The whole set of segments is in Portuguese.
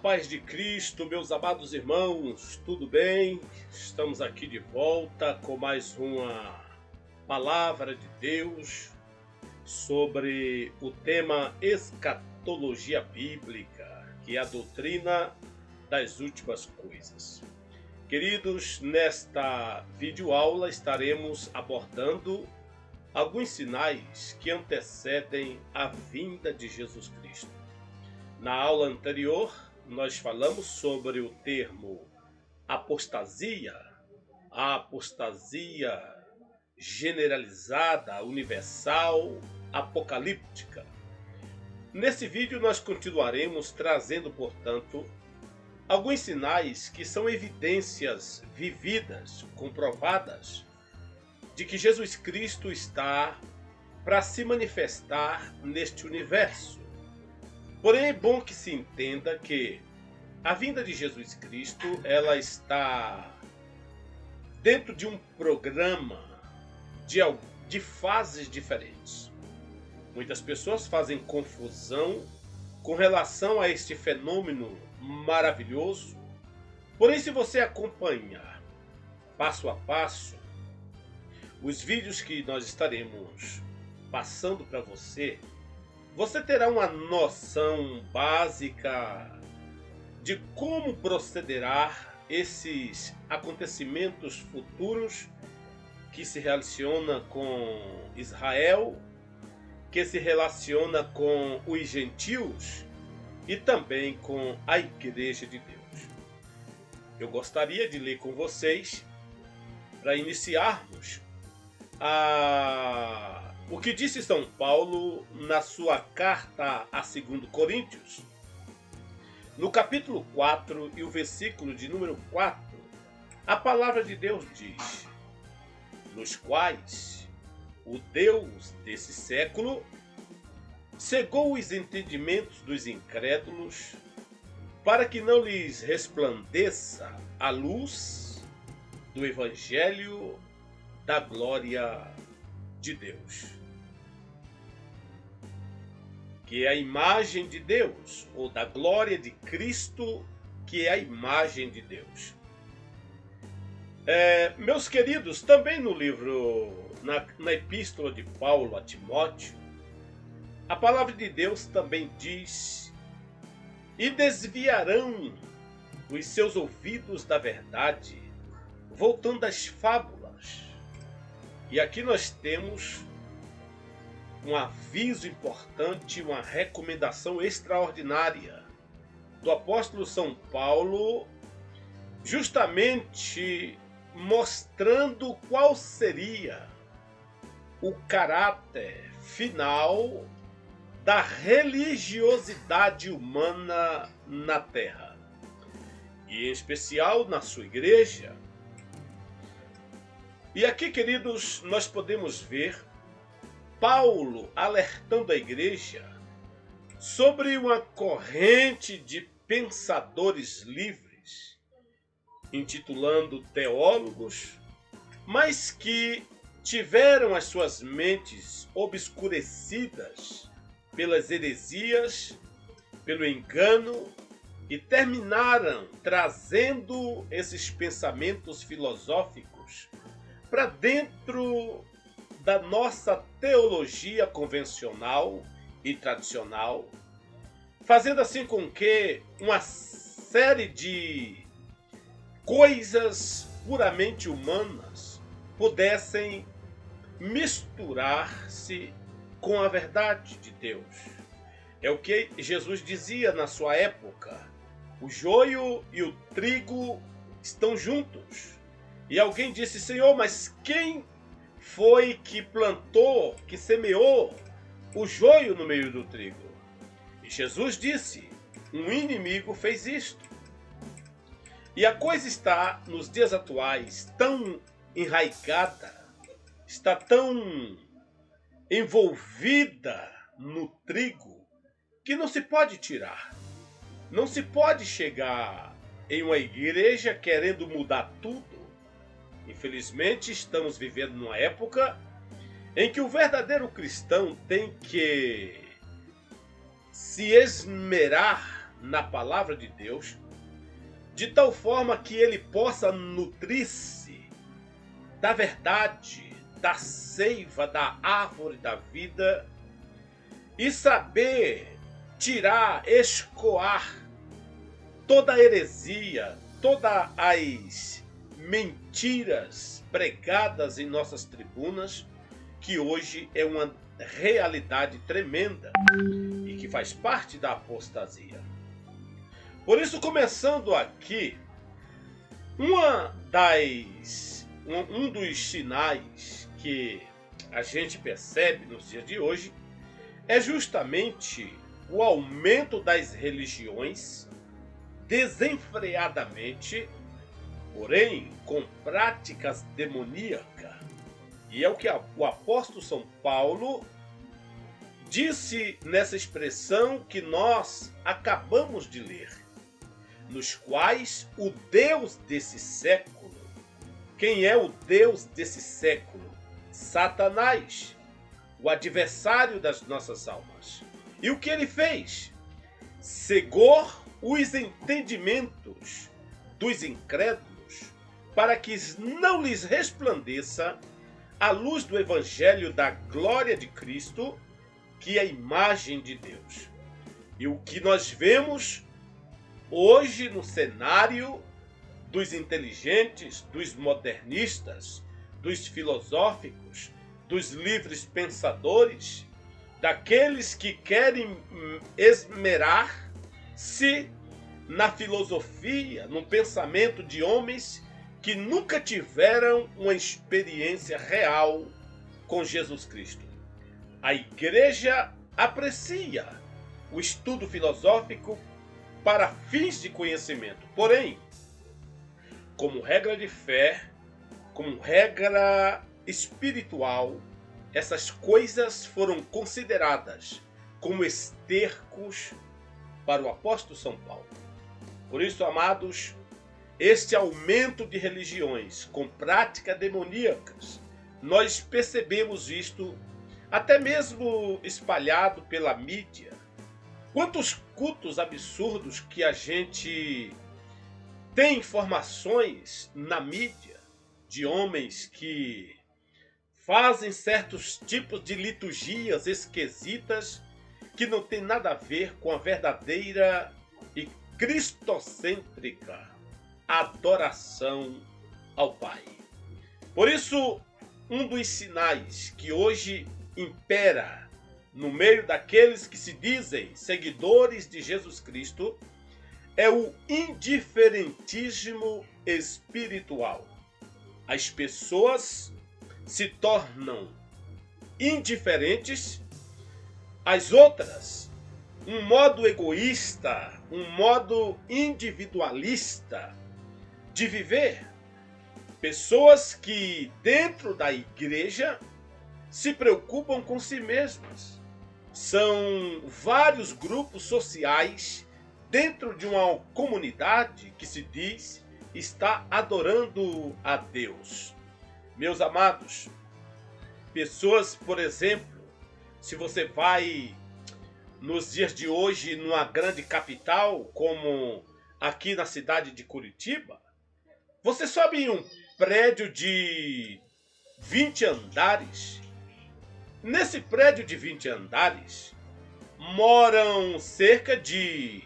paz de Cristo, meus amados irmãos, tudo bem? Estamos aqui de volta com mais uma palavra de Deus sobre o tema escatologia bíblica, que é a doutrina das últimas coisas. Queridos, nesta videoaula estaremos abordando alguns sinais que antecedem a vinda de Jesus Cristo. Na aula anterior, nós falamos sobre o termo apostasia, a apostasia generalizada, universal, apocalíptica. Nesse vídeo nós continuaremos trazendo, portanto, alguns sinais que são evidências vividas, comprovadas, de que Jesus Cristo está para se manifestar neste universo. Porém, é bom que se entenda que a vinda de Jesus Cristo, ela está dentro de um programa de fases diferentes. Muitas pessoas fazem confusão com relação a este fenômeno maravilhoso. Porém, se você acompanhar passo a passo os vídeos que nós estaremos passando para você, você terá uma noção básica de como procederá esses acontecimentos futuros que se relaciona com Israel, que se relaciona com os gentios e também com a Igreja de Deus. Eu gostaria de ler com vocês, para iniciarmos, o que disse São Paulo na sua carta a 2 Coríntios, no capítulo 4 e o versículo de número 4, a palavra de Deus diz: nos quais o Deus desse século cegou os entendimentos dos incrédulos, para que não lhes resplandeça a luz do Evangelho da glória de Deus, que é a imagem de Deus, ou da glória de Cristo, que é a imagem de Deus. Meus queridos, também no livro, na epístola de Paulo a Timóteo, a palavra de Deus também diz: e desviarão os seus ouvidos da verdade, voltando às fábulas. E aqui nós temos um aviso importante, uma recomendação extraordinária do apóstolo São Paulo, justamente mostrando qual seria o caráter final da religiosidade humana na Terra, e em especial na sua igreja. E aqui, queridos, nós podemos ver Paulo alertando a igreja sobre uma corrente de pensadores livres, intitulando teólogos, mas que tiveram as suas mentes obscurecidas pelas heresias, pelo engano, e terminaram trazendo esses pensamentos filosóficos para dentro da nossa teologia convencional e tradicional, fazendo assim com que uma série de coisas puramente humanas pudessem misturar-se com a verdade de Deus. É o que Jesus dizia na sua época: o joio e o trigo estão juntos. E alguém disse: Senhor, mas quem foi que plantou, que semeou o joio no meio do trigo? E Jesus disse: um inimigo fez isto. E a coisa está, nos dias atuais, tão enraizada, está tão envolvida no trigo, que não se pode tirar. Não se pode chegar em uma igreja querendo mudar tudo. Infelizmente, estamos vivendo numa época em que o verdadeiro cristão tem que se esmerar na palavra de Deus, de tal forma que ele possa nutrir-se da verdade, da seiva, da árvore da vida e saber tirar, escoar toda a heresia, todas as mentiras pregadas em nossas tribunas, que hoje é uma realidade tremenda e que faz parte da apostasia. Por isso, começando aqui, um dos sinais que a gente percebe nos dias de hoje é justamente o aumento das religiões desenfreadamente, porém com práticas demoníacas. E é o que o apóstolo São Paulo disse nessa expressão que nós acabamos de ler, nos quais o Deus desse século, quem é o Deus desse século? Satanás, o adversário das nossas almas. E o que ele fez? Cegou os entendimentos dos incrédulos para que não lhes resplandeça a luz do evangelho da glória de Cristo, que é a imagem de Deus. E o que nós vemos hoje no cenário dos inteligentes, dos modernistas, dos filosóficos, dos livres pensadores, daqueles que querem esmerar-se na filosofia, no pensamento de homens que nunca tiveram uma experiência real com Jesus Cristo. A igreja aprecia o estudo filosófico para fins de conhecimento, porém, como regra de fé, como regra espiritual, essas coisas foram consideradas como estercos para o apóstolo São Paulo. Por isso, amados, este aumento de religiões com práticas demoníacas, nós percebemos isto até mesmo espalhado pela mídia. Quantos cultos absurdos que a gente tem informações na mídia de homens que fazem certos tipos de liturgias esquisitas que não tem nada a ver com a verdadeira e cristocêntrica adoração ao Pai. Por isso, um dos sinais que hoje impera no meio daqueles que se dizem seguidores de Jesus Cristo é o indiferentismo espiritual. As pessoas se tornam indiferentes às outras, um modo egoísta, um modo individualista de viver. Pessoas que dentro da igreja se preocupam com si mesmas. São vários grupos sociais dentro de uma comunidade que se diz está adorando a Deus. Meus amados, pessoas, por exemplo, se você vai nos dias de hoje numa grande capital, como aqui na cidade de Curitiba, você sobe em um prédio de 20 andares. Nesse prédio de 20 andares, moram cerca de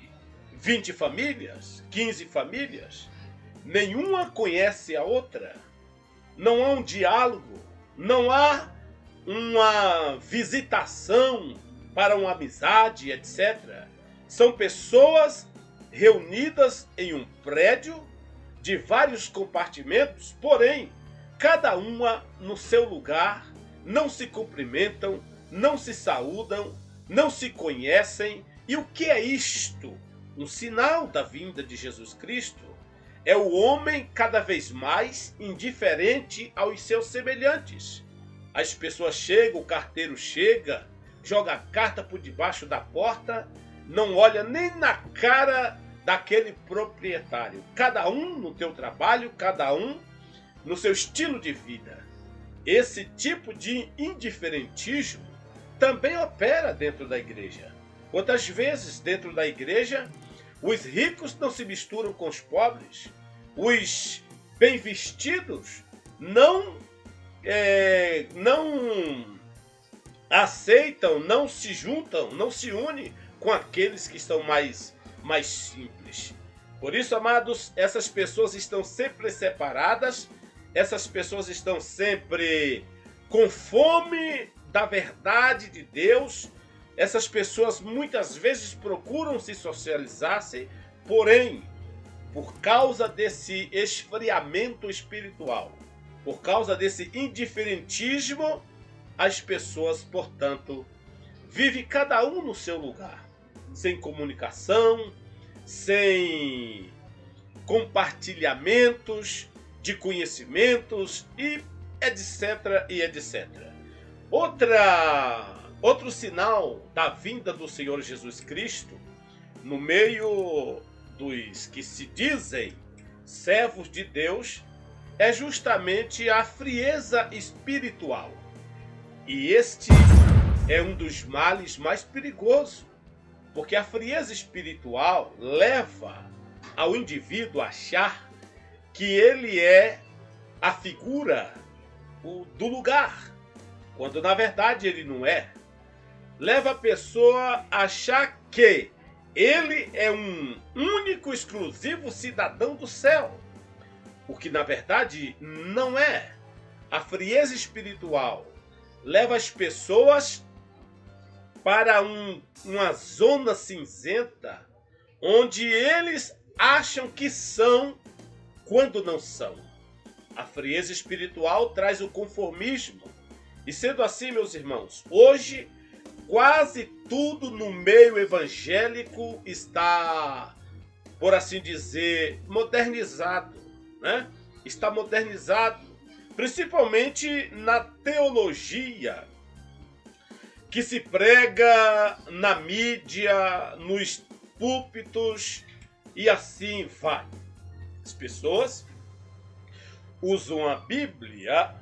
20 famílias, 15 famílias. Nenhuma conhece a outra. Não há um diálogo, não há uma visitação para uma amizade, etc. São pessoas reunidas em um prédio de vários compartimentos, porém, cada uma no seu lugar, não se cumprimentam, não se saúdam, não se conhecem. E o que é isto? Um sinal da vinda de Jesus Cristo. É o homem cada vez mais indiferente aos seus semelhantes. As pessoas chegam, o carteiro chega, joga a carta por debaixo da porta, não olha nem na cara daquele proprietário. Cada um no teu trabalho, cada um no seu estilo de vida. Esse tipo de indiferentismo também opera dentro da igreja. Quantas vezes dentro da igreja Os ricos não se misturam com os pobres. Os bem vestidos não aceitam, não se juntam, não se unem com aqueles que estão mais simples. Por isso, amados, essas pessoas estão sempre separadas, essas pessoas estão sempre com fome da verdade de Deus. Essas pessoas muitas vezes procuram se socializar-se, porém, por causa desse esfriamento espiritual, por causa desse indiferentismo, as pessoas, portanto, vivem cada um no seu lugar, sem comunicação, sem compartilhamentos de conhecimentos e etc, e etc. Outro sinal da vinda do Senhor Jesus Cristo, no meio dos que se dizem servos de Deus, é justamente a frieza espiritual. E este é um dos males mais perigosos, porque a frieza espiritual leva ao indivíduo a achar que ele é a figura do lugar, quando na verdade ele não é. Leva a pessoa a achar que ele é um único, exclusivo cidadão do céu, o que na verdade não é. A frieza espiritual leva as pessoas para uma zona cinzenta, onde eles acham que são quando não são. A frieza espiritual traz o conformismo. E sendo assim, meus irmãos, hoje quase tudo no meio evangélico está, por assim dizer, modernizado, né? Está modernizado, principalmente na teologia que se prega na mídia, nos púlpitos e assim vai. As pessoas usam a Bíblia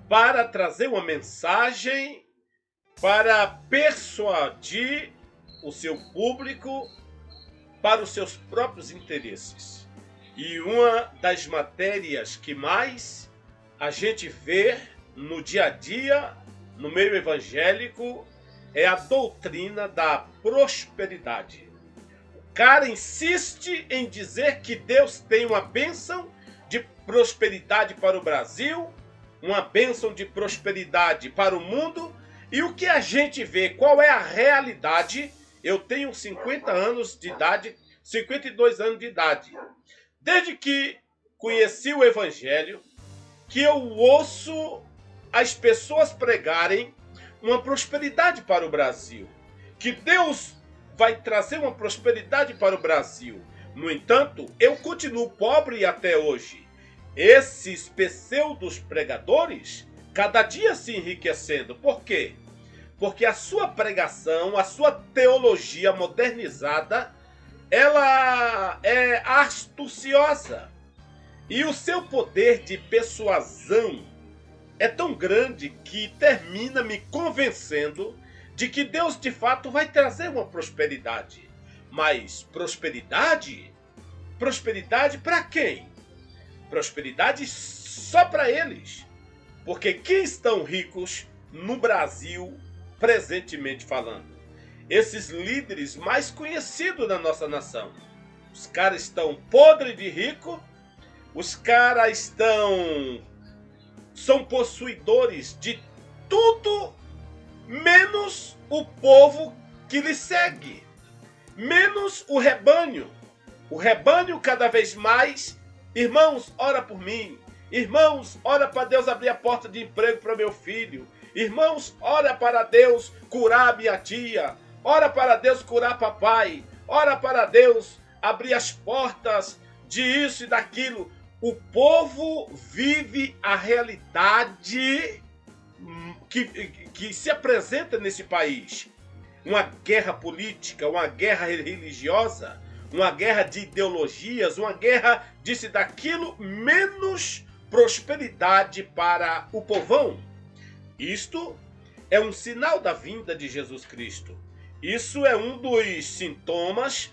para trazer uma mensagem, para persuadir o seu público para os seus próprios interesses. E uma das matérias que mais a gente vê no dia a dia, no meio evangélico, é a doutrina da prosperidade. O cara insiste em dizer que Deus tem uma bênção de prosperidade para o Brasil, uma bênção de prosperidade para o mundo. E o que a gente vê, qual é a realidade? Eu tenho 50 anos de idade, 52 anos de idade. Desde que conheci o Evangelho, que eu ouço as pessoas pregarem uma prosperidade para o Brasil, que Deus vai trazer uma prosperidade para o Brasil. No entanto, eu continuo pobre até hoje. Esses pseudos pregadores, cada dia se enriquecendo. Por quê? Porque a sua pregação, a sua teologia modernizada, ela é astuciosa. E o seu poder de persuasão é tão grande que termina me convencendo de que Deus de fato vai trazer uma prosperidade. Mas prosperidade? Prosperidade para quem? Prosperidade só para eles. Porque quem estão ricos no Brasil, presentemente falando? Esses líderes mais conhecidos da nossa nação. Os caras estão podres de rico, os caras são possuidores de tudo, menos o povo que lhe segue, menos o rebanho. O rebanho cada vez mais, irmãos, ora por mim. Irmãos, ora para Deus abrir a porta de emprego para meu filho. Irmãos, ora para Deus curar a minha tia. Ora para Deus curar papai. Ora para Deus abrir as portas de isso e daquilo. O povo vive a realidade que se apresenta nesse país. Uma guerra política, uma guerra religiosa, uma guerra de ideologias, uma guerra disso e daquilo, menos prosperidade para o povão. Isto é um sinal da vinda de Jesus Cristo. Isso é um dos sintomas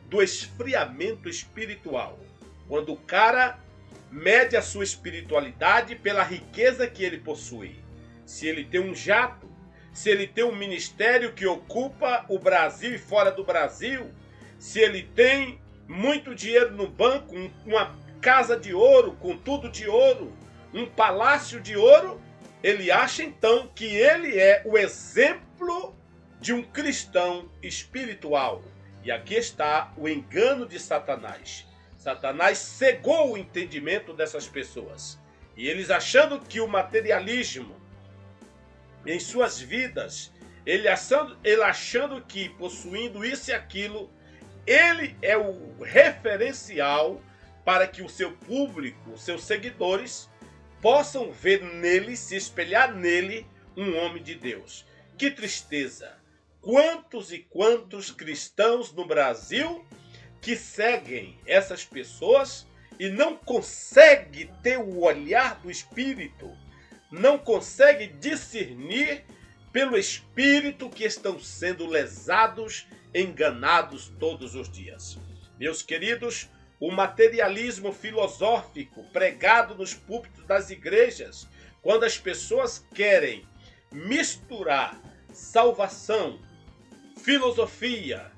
do esfriamento espiritual. Quando o cara mede a sua espiritualidade pela riqueza que ele possui. Se ele tem um jato, se ele tem um ministério que ocupa o Brasil e fora do Brasil, se ele tem muito dinheiro no banco, uma casa de ouro, com tudo de ouro, um palácio de ouro, ele acha então que ele é o exemplo de um cristão espiritual. E aqui está o engano de Satanás. Satanás cegou o entendimento dessas pessoas. E eles achando que o materialismo em suas vidas, ele achando que possuindo isso e aquilo, ele é o referencial para que o seu público, os seus seguidores, possam ver nele, se espelhar nele, um homem de Deus. Que tristeza! Quantos e quantos cristãos no Brasil que seguem essas pessoas e não conseguem ter o olhar do Espírito, não conseguem discernir pelo Espírito que estão sendo lesados, enganados todos os dias. Meus queridos, o materialismo filosófico pregado nos púlpitos das igrejas, quando as pessoas querem misturar salvação, filosofia,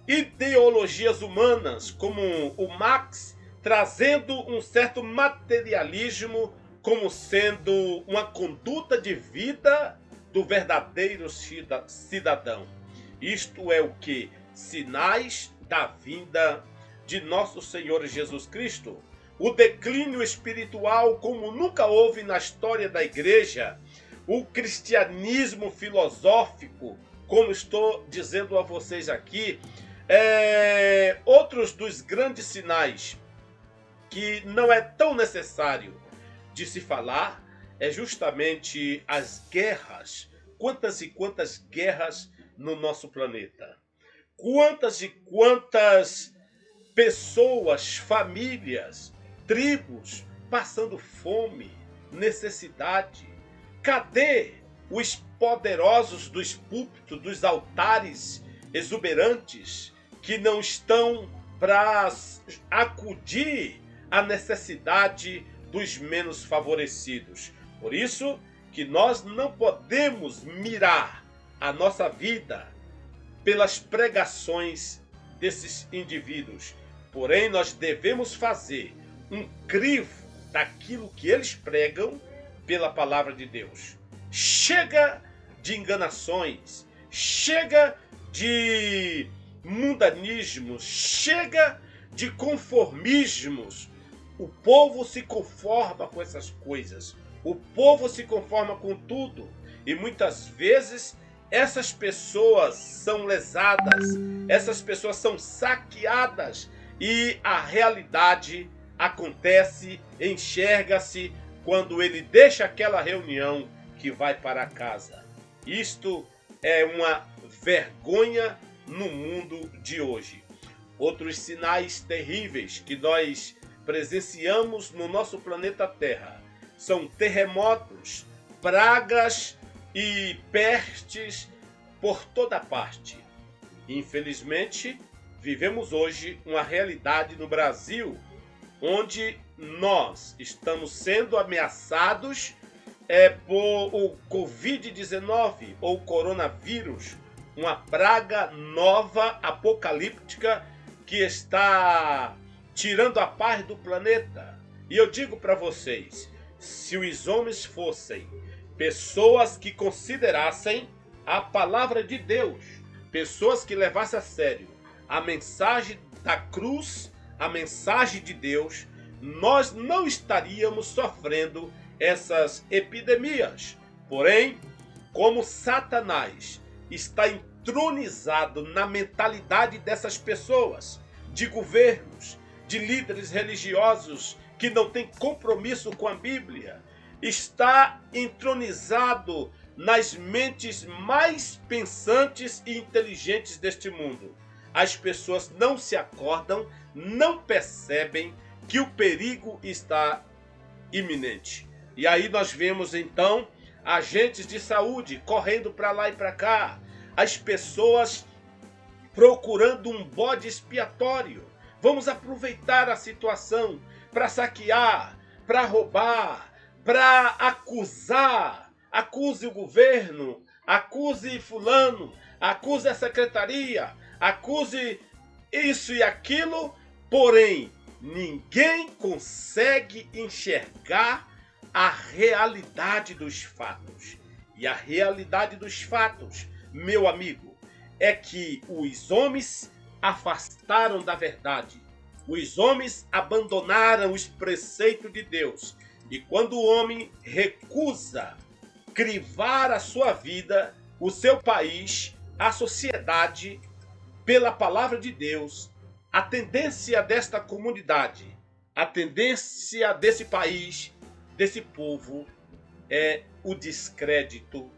ideologias humanas, como o Marx, trazendo um certo materialismo como sendo uma conduta de vida do verdadeiro cidadão. Isto é o que? Sinais da vinda de nosso Senhor Jesus Cristo. O declínio espiritual como nunca houve na história da igreja. O cristianismo filosófico, como estou dizendo a vocês aqui. Outros dos grandes sinais que não é tão necessário de se falar é justamente as guerras. Quantas e quantas guerras no nosso planeta. Quantas e quantas pessoas, famílias, tribos passando fome, necessidade. Cadê os poderosos dos púlpitos, dos altares exuberantes que não estão para acudir à necessidade dos menos favorecidos? Por isso que nós não podemos mirar a nossa vida pelas pregações desses indivíduos. Porém, nós devemos fazer um crivo daquilo que eles pregam pela palavra de Deus. Chega de enganações, chega de mundanismos, chega de conformismos. O povo se conforma com essas coisas. O povo se conforma com tudo. E muitas vezes essas pessoas são lesadas, essas pessoas são saqueadas e a realidade acontece, enxerga-se quando ele deixa aquela reunião que vai para casa. Isto é uma vergonha no mundo de hoje. Outros sinais terríveis que nós presenciamos no nosso planeta Terra são terremotos, pragas e pestes por toda parte. Infelizmente, vivemos hoje uma realidade no Brasil onde nós estamos sendo ameaçados por o Covid-19 ou coronavírus, uma praga nova, apocalíptica, que está tirando a paz do planeta. E eu digo para vocês, se os homens fossem pessoas que considerassem a palavra de Deus, pessoas que levassem a sério a mensagem da cruz, a mensagem de Deus, nós não estaríamos sofrendo essas epidemias. Porém, como Satanás está entronizado na mentalidade dessas pessoas, de governos, de líderes religiosos que não têm compromisso com a Bíblia, está entronizado nas mentes mais pensantes e inteligentes deste mundo. As pessoas não se acordam, não percebem que o perigo está iminente. E aí nós vemos então agentes de saúde correndo para lá e para cá, as pessoas procurando um bode expiatório. Vamos aproveitar a situação para saquear, para roubar, para acusar. Acuse o governo, acuse fulano, acuse a secretaria, acuse isso e aquilo, porém ninguém consegue enxergar a realidade dos fatos. E a realidade dos fatos, meu amigo, é que os homens afastaram da verdade. Os homens abandonaram os preceitos de Deus. E quando o homem recusa crivar a sua vida, o seu país, a sociedade, pela palavra de Deus, a tendência desta comunidade, a tendência desse país, desse povo, é o descrédito,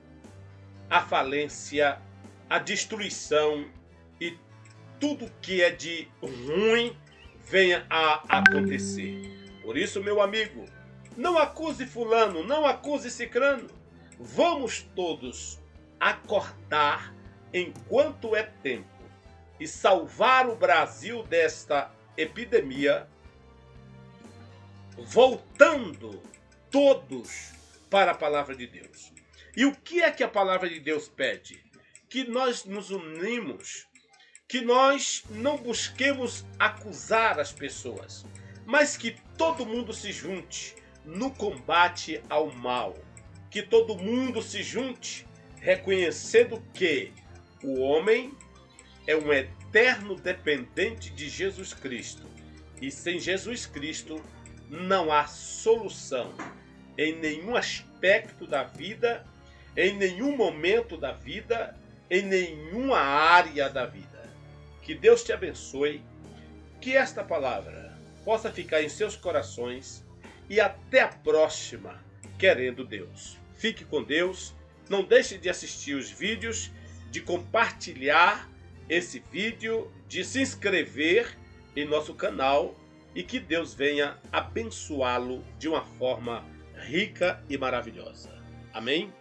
a falência, a destruição e tudo que é de ruim venha a acontecer. Por isso, meu amigo, não acuse fulano, não acuse cicrano. Vamos todos acordar enquanto é tempo e salvar o Brasil desta epidemia, voltando todos para a palavra de Deus. E o que é que a palavra de Deus pede? Que nós nos unimos, que nós não busquemos acusar as pessoas, mas que todo mundo se junte no combate ao mal. Que todo mundo se junte reconhecendo que o homem é um eterno dependente de Jesus Cristo. E sem Jesus Cristo não há solução em nenhum aspecto da vida, em nenhum momento da vida, em nenhuma área da vida. Que Deus te abençoe, que esta palavra possa ficar em seus corações e até a próxima, querendo Deus. Fique com Deus, não deixe de assistir os vídeos, de compartilhar esse vídeo, de se inscrever em nosso canal e que Deus venha abençoá-lo de uma forma rica e maravilhosa. Amém?